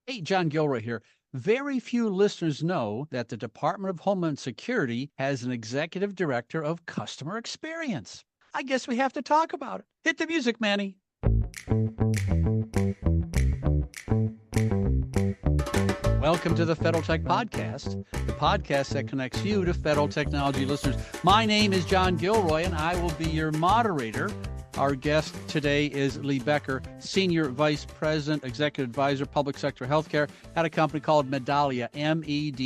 Hey, John Gilroy here. Very few listeners know that the Department of Homeland Security has an executive director of customer experience. I guess we have to talk about it. Hit the music, Manny. Welcome to the Federal Tech Podcast, the podcast that connects you to federal technology listeners. My name is John Gilroy, and I will be your moderator. Our guest today is Lee Becker, Senior Vice President, Executive Advisor, Public Sector Healthcare at a company called Medallia, Medallia.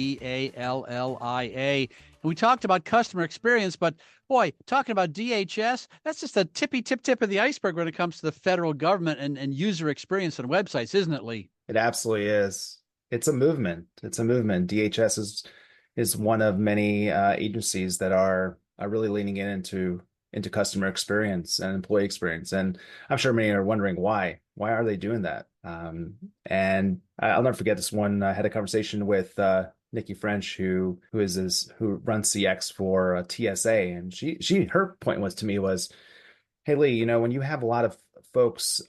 And we talked about customer experience, but boy, talking about DHS, that's just a tip of the iceberg when it comes to the federal government and user experience on websites, isn't it, Lee? It absolutely is. It's a movement. It's a movement. DHS is one of many agencies that are really leaning into customer experience and employee experience. And I'm sure many are wondering why. Why are they doing that? And I'll never forget this one. I had a conversation with Nikki French, who runs CX for TSA, and her point was to me was, hey Lee, when you have a lot of folks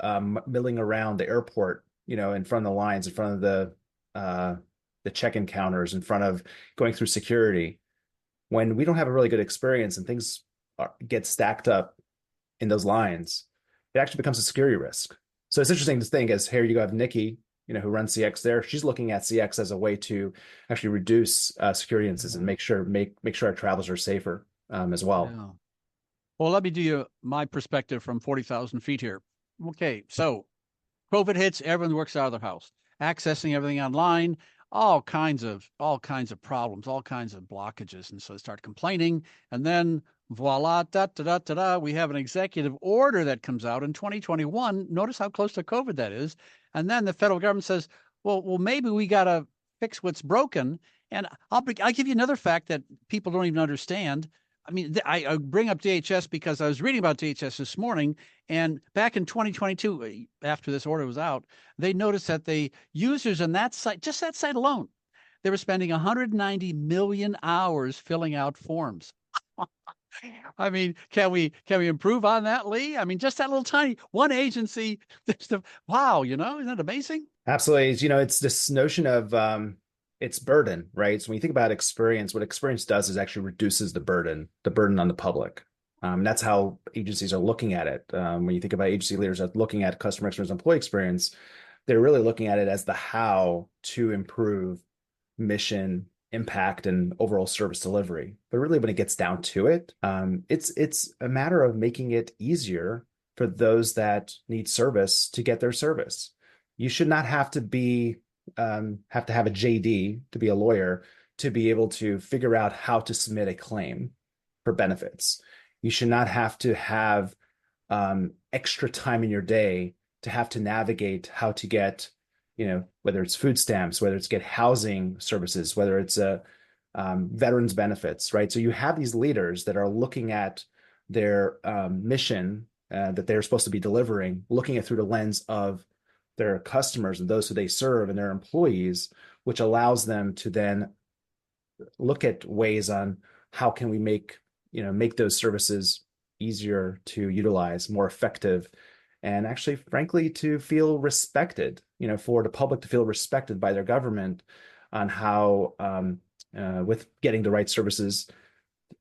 milling around the airport, in front of the lines, in front of the check-in counters, in front of going through security, when we don't have a really good experience and things get stacked up in those lines, it actually becomes a security risk. So it's interesting to think as here you have Nikki, who runs CX there. She's looking at CX as a way to actually reduce security incidents and make sure our travelers are safer as well. Yeah. Well, let me do you my perspective from 40,000 feet here. Okay, so COVID hits, everyone works out of their house, accessing everything online, all kinds of problems, all kinds of blockages. And so they start complaining. And then voila, we have an executive order that comes out in 2021. Notice how close to COVID that is. And then the federal government says, well, maybe we got to fix what's broken. And I'll give you another fact that people don't even understand. I mean, I bring up DHS because I was reading about DHS this morning, and back in 2022, after this order was out, they noticed that the users on that site, just that site alone, they were spending 190 million hours filling out forms. I mean, can we improve on that, Lee? I mean, just that little tiny one agency. Wow, isn't that amazing? Absolutely. It's this notion of it's burden, right? So when you think about experience, what experience does is actually reduces the burden on the public. That's how agencies are looking at it. When you think about agency leaders are looking at customer experience, employee experience, they're really looking at it as the how to improve mission, impact, and overall service delivery. But really, when it gets down to it, it's a matter of making it easier for those that need service to get their service. You should not have to have a JD to be a lawyer to be able to figure out how to submit a claim for benefits. You should not have to have extra time in your day to have to navigate how to get, whether it's food stamps, whether it's get housing services, whether it's veterans benefits, right? So you have these leaders that are looking at their mission that they're supposed to be delivering, looking at through the lens of their customers and those who they serve and their employees, which allows them to then look at ways on how can we make those services easier to utilize, more effective, and actually, frankly, to feel respected, for the public to feel respected by their government on how, with getting the right services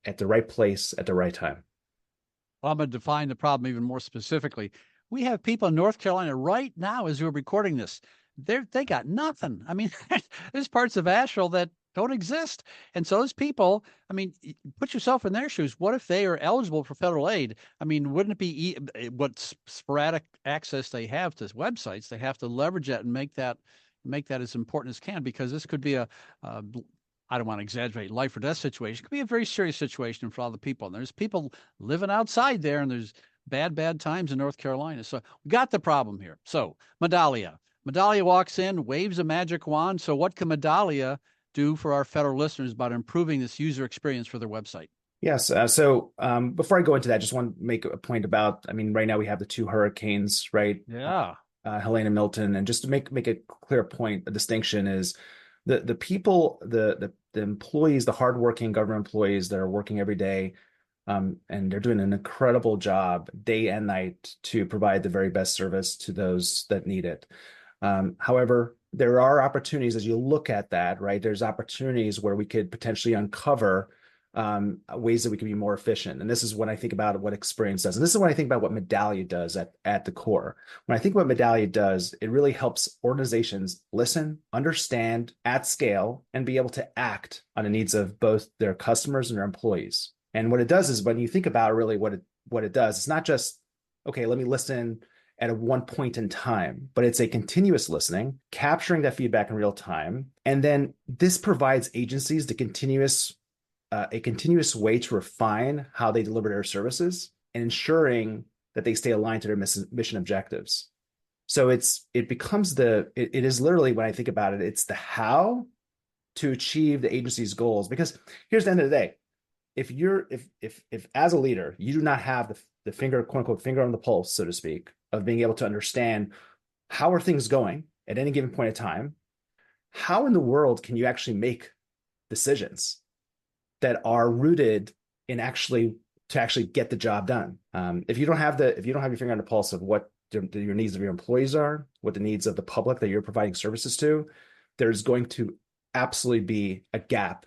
at the right place at the right time. Well, I'm going to define the problem even more specifically. We have people in North Carolina right now, as we're recording this, they got nothing. I mean, there's parts of Asheville that don't exist. And so those people, I mean, put yourself in their shoes. What if they are eligible for federal aid? I mean, wouldn't it be what sporadic access they have to websites? They have to leverage that and make that as important as can, because this could be I don't want to exaggerate, life or death situation. It could be a very serious situation for all the people. And there's people living outside there, and there's bad times in North Carolina. So we got the problem here. So Medallia walks in, waves a magic wand. So what can Medallia do for our federal listeners about improving this user experience for their website? Yes. So before I go into that, I just want to make a point about, right now we have the two hurricanes, right? Yeah. Helene and Milton. And just to make a clear point, a distinction is the people, the employees, the hardworking government employees that are working every day, and they're doing an incredible job day and night to provide the very best service to those that need it. However, there are opportunities as you look at that, right? There's opportunities where we could potentially uncover ways that we can be more efficient. And this is when I think about what experience does. And this is when I think about what Medallia does at the core. When I think what Medallia does, it really helps organizations listen, understand at scale, and be able to act on the needs of both their customers and their employees. And what it does is when you think about really what it does, it's not just, okay, let me listen at a one point in time, but it's a continuous listening, capturing that feedback in real time. And then this provides agencies a continuous way to refine how they deliver their services and ensuring that they stay aligned to their mission objectives. So it is literally, when I think about it, it's the how to achieve the agency's goals. Because here's the end of the day. If as a leader, you do not have the finger, quote unquote, finger on the pulse, so to speak, of being able to understand how are things going at any given point in time, how in the world can you actually make decisions that are rooted in actually get the job done? If you don't have your finger on the pulse of what your needs of your employees are, what the needs of the public that you're providing services to, there's going to absolutely be a gap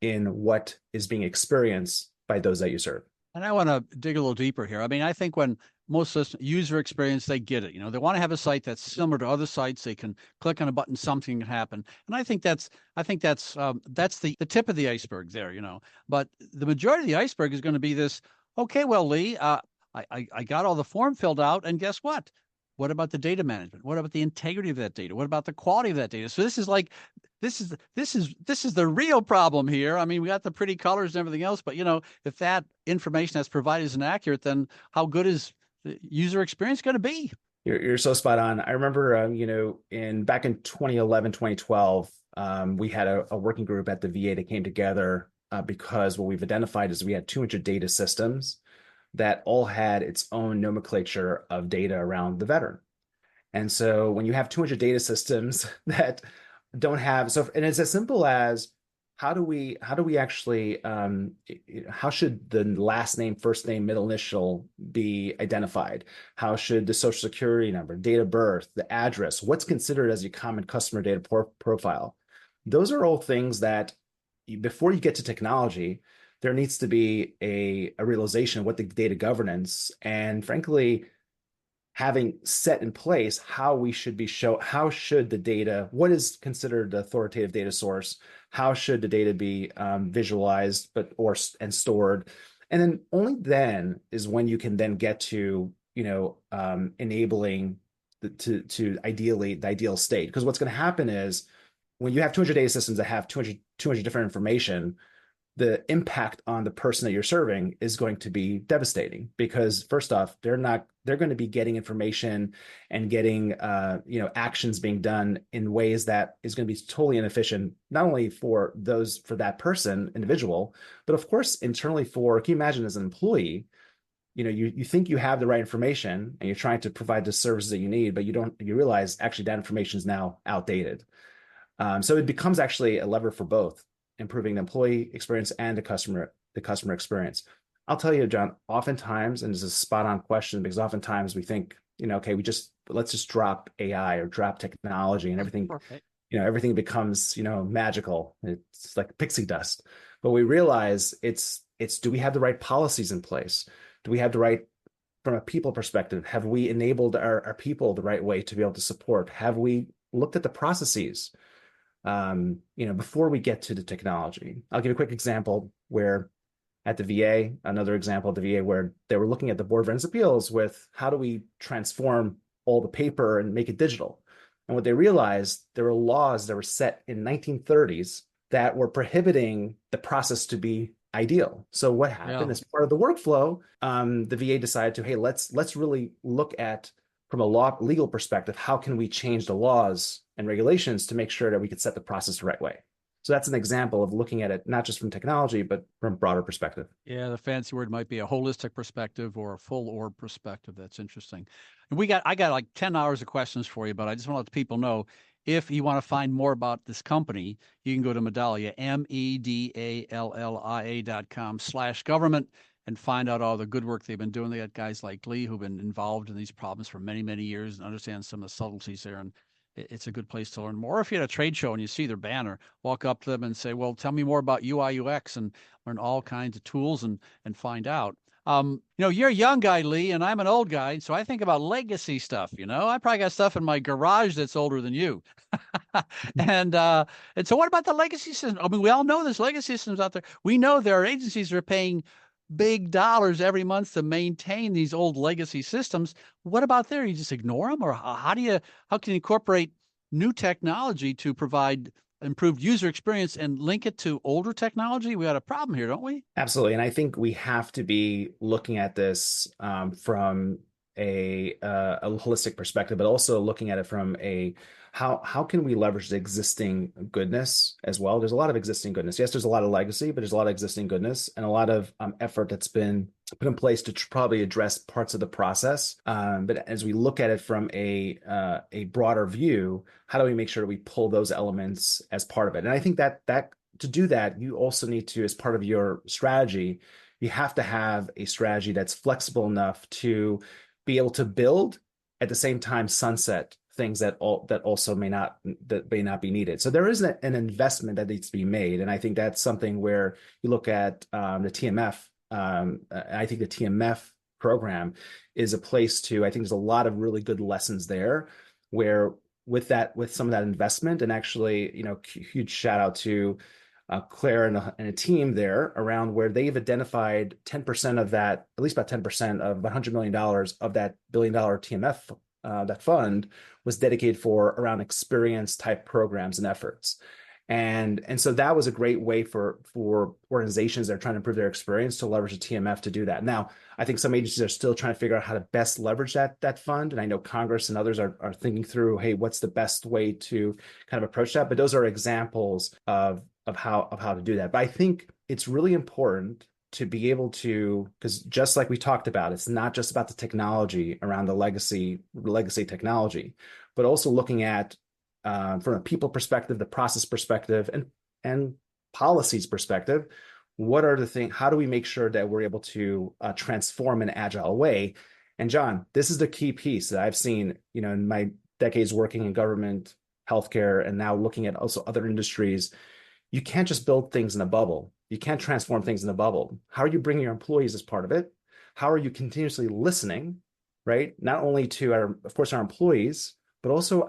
in what is being experienced by those that you serve. And I want to dig a little deeper here. I mean, I think when most user experience, they get it. They want to have a site that's similar to other sites. They can click on a button, something can happen. And that's the tip of the iceberg there. But the majority of the iceberg is going to be this. Okay, well, Lee, I got all the form filled out, and guess what? What about the data management? What about the integrity of that data? What about the quality of that data? So this is the real problem here. I mean, we got the pretty colors and everything else, but if that information that's provided isn't accurate, then how good is the user experience going to be? You're so spot on. I remember, back in 2011, 2012, we had a working group at the VA that came together because what we've identified is we had 200 data systems that all had its own nomenclature of data around the veteran. And so when you have 200 data systems that don't have, and it's as simple as how do we actually, how should the last name, first name, middle initial be identified? How should the social security number, date of birth, the address, what's considered as a common customer data profile? Those are all things that before you get to technology, there needs to be a realization of what the data governance and frankly, having set in place how should the data, what is considered the authoritative data source, how should the data be visualized and stored, and then only then is when you can then get to enabling to ideally the ideal state. Because what's going to happen is when you have 200 data systems that have 200 different information, the impact on the person that you're serving is going to be devastating because first off, they're going to be getting information and getting actions being done in ways that is going to be totally inefficient, not only for that person individual, but of course internally can you imagine as an employee, you think you have the right information and you're trying to provide the services that you need, but you realize actually that information is now outdated. So it becomes actually a lever for both improving the employee experience and the customer experience. I'll tell you, John, oftentimes, and this is a spot on question because oftentimes we think, okay, let's just drop AI or drop technology and everything, everything becomes, magical. It's like pixie dust. But we realize it's do we have the right policies in place? Do we have the right, from a people perspective, have we enabled our people the right way to be able to support? Have we looked at the processes? Before we get to the technology? I'll give a quick example where at the VA, another example at the VA where they were looking at the Board of Veterans Appeals with how do we transform all the paper and make it digital? And what they realized, there were laws that were set in 1930s that were prohibiting the process to be ideal. So what happened as part of the workflow, the VA decided to, hey, let's really look at from a legal perspective, how can we change the laws and regulations to make sure that we can set the process the right way? So that's an example of looking at it, not just from technology, but from a broader perspective. Yeah, the fancy word might be a holistic perspective or a full orb perspective. That's interesting. And I got like 10 hours of questions for you, but I just want to let the people know if you want to find more about this company, you can go to Medallia, medallia.com/government. And find out all the good work they've been doing. They got guys like Lee who've been involved in these problems for many, many years and understand some of the subtleties there. And it's a good place to learn more. If you're at a trade show and you see their banner, walk up to them and say, well, tell me more about UI UX, and learn all kinds of tools and find out. You're a young guy, Lee, and I'm an old guy, so I think about legacy stuff. I probably got stuff in my garage that's older than you. and and so what about the legacy system? I mean, we all know there's legacy systems out there. We know there are agencies that are paying big dollars every month to maintain these old legacy systems. What about there? You just ignore them, or how can you incorporate new technology to provide improved user experience and link it to older technology? We got a problem here, don't we? Absolutely. And I think we have to be looking at this from a holistic perspective, but also looking at it from a how can we leverage the existing goodness as well? There's a lot of existing goodness. Yes, there's a lot of legacy, but there's a lot of existing goodness and a lot of effort that's been put in place to probably address parts of the process. But as we look at it from a broader view, how do we make sure that we pull those elements as part of it? And I think that to do that, you also need to, as part of your strategy, you have to have a strategy that's flexible enough to be able to build at the same time sunset things that also may not be needed. So there is an investment that needs to be made, and I think that's something where you look at the TMF. I think the TMF program is a place to. I think there's a lot of really good lessons there, where with some of that investment, and actually, huge shout out to Claire and a team there around where they've identified 10% of that, at least about 10% of $100 million of that billion-dollar TMF, that fund was dedicated for around experience type programs and efforts. And so that was a great way for organizations that are trying to improve their experience to leverage the TMF to do that. Now, I think some agencies are still trying to figure out how to best leverage that fund. And I know Congress and others are thinking through, hey, what's the best way to kind of approach that? But those are examples of how to do that. But I think it's really important to be able to, because just like we talked about, it's not just about the technology around the legacy technology, but also looking at from a people perspective, the process perspective, and policies perspective, what are the things? How do we make sure that we're able to transform in an agile way? And John, this is the key piece that I've seen, in my decades working in government, healthcare, and now looking at also other industries. You can't just build things in a bubble. You can't transform things in a bubble. How are you bringing your employees as part of it? How are you continuously listening, right? Not only to of course, our employees, but also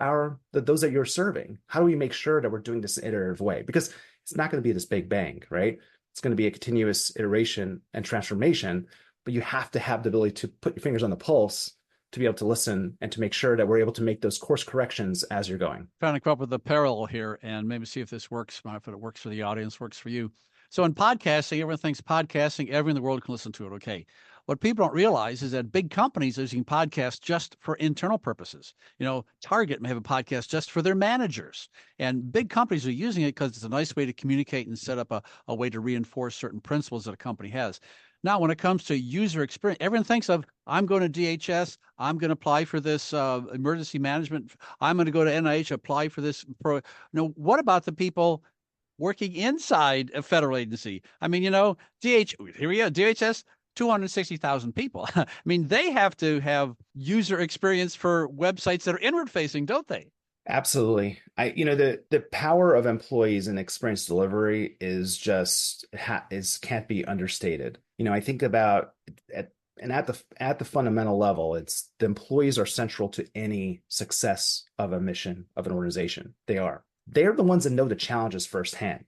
those that you're serving. How do we make sure that we're doing this in an iterative way? Because it's not going to be this big bang, right? It's going to be a continuous iteration and transformation, but you have to have the ability to put your fingers on the pulse to be able to listen and to make sure that we're able to make those course corrections as you're going. Trying to come up with a parallel here and maybe see if this works, if it works for the audience, works for you. So in podcasting, everyone thinks podcasting, everyone in the world can listen to it. Okay. What people don't realize is that big companies are using podcasts just for internal purposes. Target may have a podcast just for their managers, and big companies are using it because it's a nice way to communicate and set up a way to reinforce certain principles that a company has. Now, when it comes to user experience, everyone thinks of, I'm going to DHS, I'm going to apply for this emergency management, I'm going to go to NIH, apply for this. What about the people working inside a federal agency? I mean, here we go, DHS, 260,000 people. I mean, they have to have user experience for websites that are inward facing, don't they? Absolutely. The power of employees in experience delivery is can't be understated. I think about at the fundamental level, it's the employees are central to any success of a mission of an organization. They're the ones that know the challenges firsthand,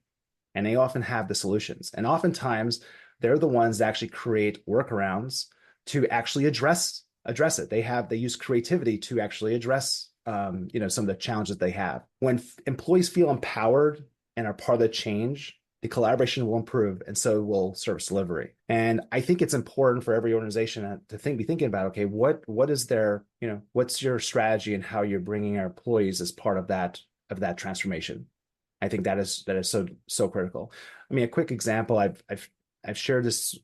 and they often have the solutions. And oftentimes they're the ones that actually create workarounds to actually address it. They use creativity to actually address some of the challenges they have. When employees feel empowered and are part of the change, the collaboration will improve, and so will service delivery. And I think it's important for every organization to be thinking about, okay, what is what's your strategy and how you're bringing our employees as part of that transformation. I think that is so critical. I mean, a quick example, I've shared this.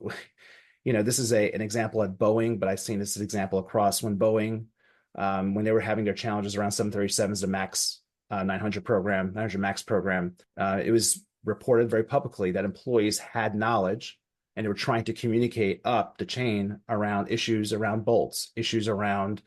This is an example at Boeing, but I've seen this example across when Boeing. When they were having their challenges around 737s, the MAX 900 MAX program, it was reported very publicly that employees had knowledge and they were trying to communicate up the chain around issues around bolts, issues around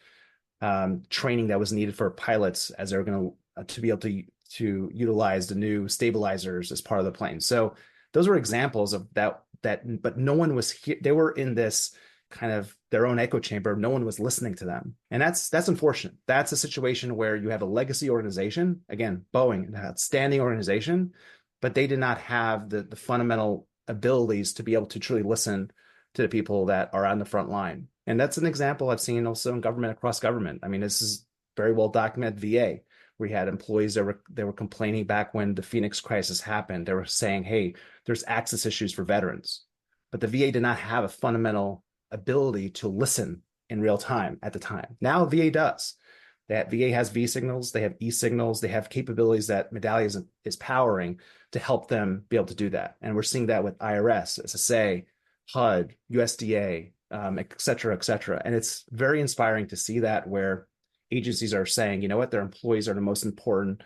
training that was needed for pilots as they were going to be able to utilize the new stabilizers as part of the plane. So those were examples of that. But no one was here. They were in this kind of their own echo chamber. No one was listening to them, and that's unfortunate. That's a situation where you have a legacy organization, again, Boeing, an outstanding organization, but they did not have the fundamental abilities to be able to truly listen to the people that are on the front line. And that's an example I've seen also in government, across government. I mean, this is very well documented. VA, we had employees that were complaining back when the Phoenix crisis happened. They were saying, "Hey, there's access issues for veterans," but the VA did not have a fundamental ability to listen in real time at the time. Now VA does. That VA has V signals, they have E signals, they have capabilities that Medallia is powering to help them be able to do that. And we're seeing that with IRS, SSA, HUD, USDA, et cetera, et cetera. And it's very inspiring to see that, where agencies are saying, you know what, their employees are the most important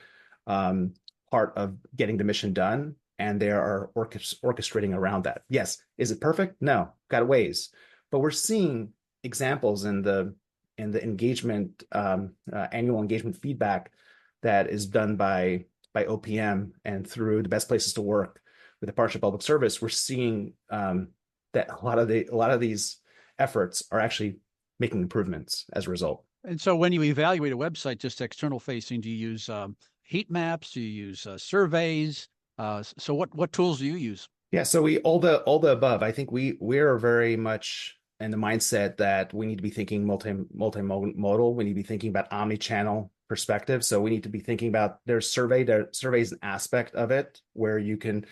part of getting the mission done, and they are orchestrating around that. Yes, is it perfect? No, got ways, but we're seeing examples in the engagement annual engagement feedback that is done by OPM and through the best places to work with the Department of Public Service. We're seeing that a lot of these efforts are actually making improvements as a result. And so when you evaluate a website just external facing, do you use heat maps? Do you use surveys? So what tools do you use? Yeah, so we all the above. I think we're very much in the mindset that we need to be thinking multimodal. We need to be thinking about omni-channel perspective. So we need to be thinking about survey is an aspect of it where you can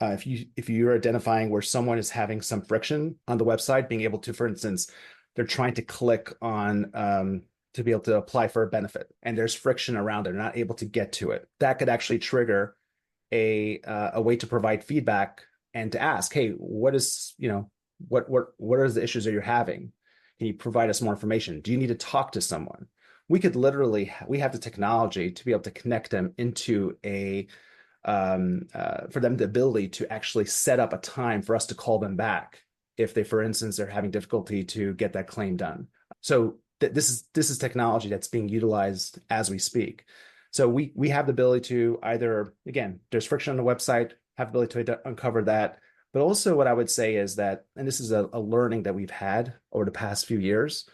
if you're identifying where someone is having some friction on the website, being able to, for instance, they're trying to click on to be able to apply for a benefit, and there's friction around it, they're not able to get to it. That could actually trigger a way to provide feedback and to ask, hey, what is, what are the issues that you're having? Can you provide us more information? Do you need to talk to someone? We have the technology to be able to connect them into for them the ability to actually set up a time for us to call them back if they, for instance, are having difficulty to get that claim done. So this is technology that's being utilized as we speak. So we have the ability to either, again, there's friction on the website, have the ability to uncover that. But also what I would say is that, and this is a learning that we've had over the past few years,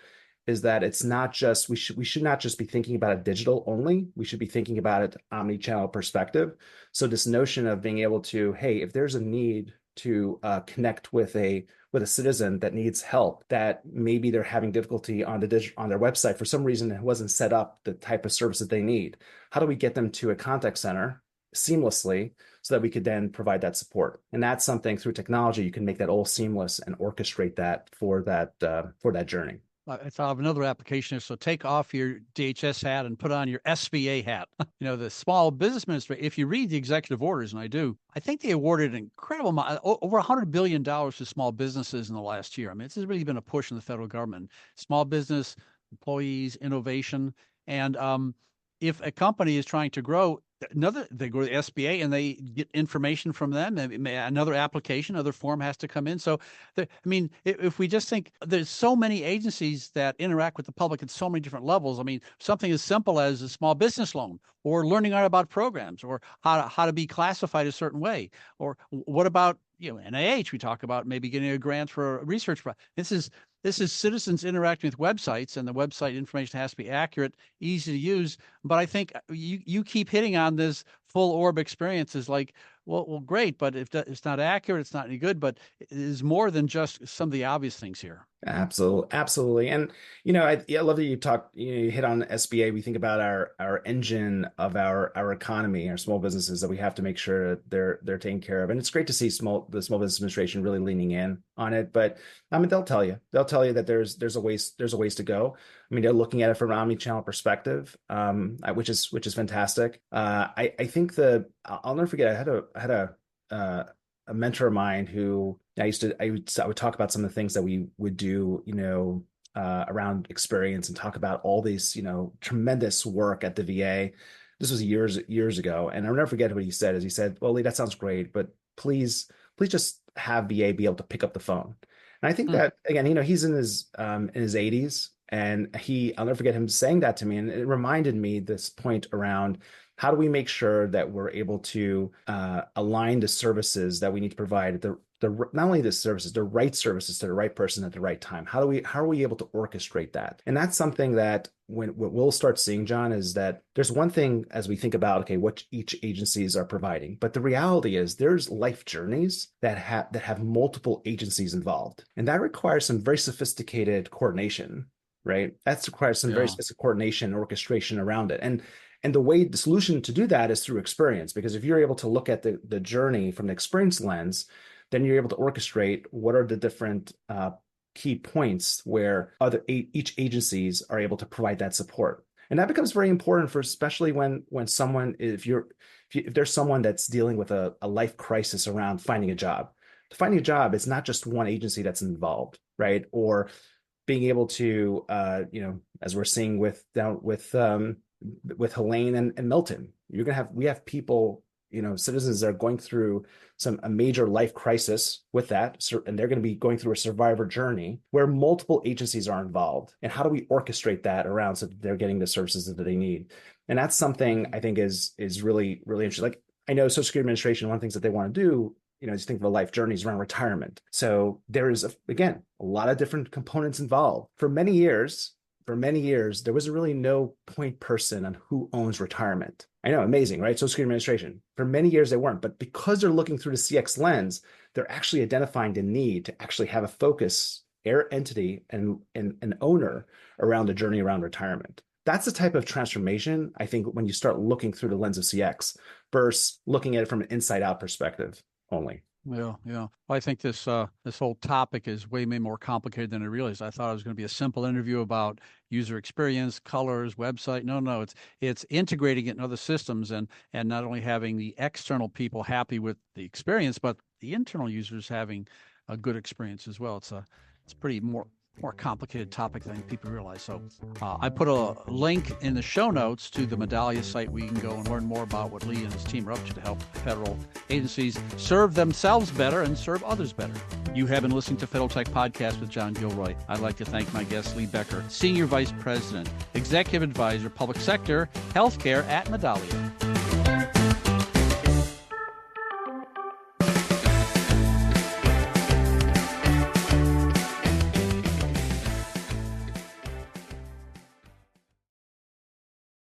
is that it's not just, we should not just be thinking about it digital only. We should be thinking about it omni-channel perspective. So this notion of being able to, hey, if there's a need to connect with a citizen that needs help, that maybe they're having difficulty on their website for some reason, it wasn't set up the type of service that they need. How do we get them to a contact center seamlessly so that we could then provide that support? And that's something through technology you can make that all seamless and orchestrate that for that journey. I thought of another application. So take off your DHS hat and put on your SBA hat. The Small Business Ministry. If you read the executive orders, and I do, I think they awarded an incredible amount, over $100 billion to small businesses in the last year. I mean, this has really been a push in the federal government. Small business, employees, innovation. And if a company is trying to grow, they go to the SBA and they get information from them. Another application, another form has to come in. So, if we just think there's so many agencies that interact with the public at so many different levels. I mean, something as simple as a small business loan, or learning about programs, or how to be classified a certain way, or what about NIH? We talk about maybe getting a grant for a research project. This is citizens interacting with websites, and the website information has to be accurate, easy to use. But I think you keep hitting on this full orb experience is like, well, great, but if it's not accurate, it's not any good. But it is more than just some of the obvious things here. Absolutely. And I love that you hit on SBA. We think about our engine of our economy, our small businesses, that we have to make sure they're taken care of. And it's great to see the Small Business Administration really leaning in on it. But I mean, they'll tell you that there's a ways to go. I mean, they're looking at it from an omni-channel perspective, which is fantastic. I think I'll never forget. I had a mentor of mine who I would talk about some of the things that we would do, around experience, and talk about all these, tremendous work at the VA. This was years ago. And I'll never forget what he said. He said, well, Lee, that sounds great, but please just have VA be able to pick up the phone. And I think that, again, he's in his 80s. And I'll never forget him saying that to me. And it reminded me this point around how do we make sure that we're able to align the services that we need to provide, not only the services, the right services to the right person at the right time. How are we able to orchestrate that? And that's something that what we'll start seeing, John, is that there's one thing as we think about, okay, what each agencies are providing, but the reality is there's life journeys that have multiple agencies involved, and that requires some very sophisticated coordination, right? That requires some very specific coordination and orchestration around it. And the solution to do that is through experience, because if you're able to look at the journey from the experience lens, then you're able to orchestrate what are the different key points where each agencies are able to provide that support. And that becomes very important for, especially when someone, if there's someone that's dealing with a life crisis around finding a job. Finding a job is not just one agency that's involved, right? Or being able to, as we're seeing with Helene and Milton, we have people, citizens that are going through a major life crisis with that, and they're going to be going through a survivor journey where multiple agencies are involved. And how do we orchestrate that around so that they're getting the services that they need? And that's something I think is really, really interesting. Like, I know Social Security Administration, one of the things that they want to do, as you think of a life journeys around retirement. So there is, again, a lot of different components involved. For many years, there was really no point person on who owns retirement. I know, amazing, right? Social Security Administration. For many years, they weren't. But because they're looking through the CX lens, they're actually identifying the need to actually have a focus, entity, and an owner around the journey around retirement. That's the type of transformation, I think, when you start looking through the lens of CX versus looking at it from an inside-out perspective only. Yeah. Well, I think this whole topic is way more complicated than I realized. I thought it was going to be a simple interview about user experience, colors, website. No, it's integrating it in other systems and not only having the external people happy with the experience, but the internal users having a good experience as well. It's pretty more complicated topic than people realize. So I put a link in the show notes to the Medallia site where you can go and learn more about what Lee and his team are up to help federal agencies serve themselves better and serve others better. You have been listening to Federal Tech Podcast with John Gilroy. I'd like to thank my guest, Lee Becker, Senior Vice President, Executive Advisor, Public Sector, Healthcare at Medallia.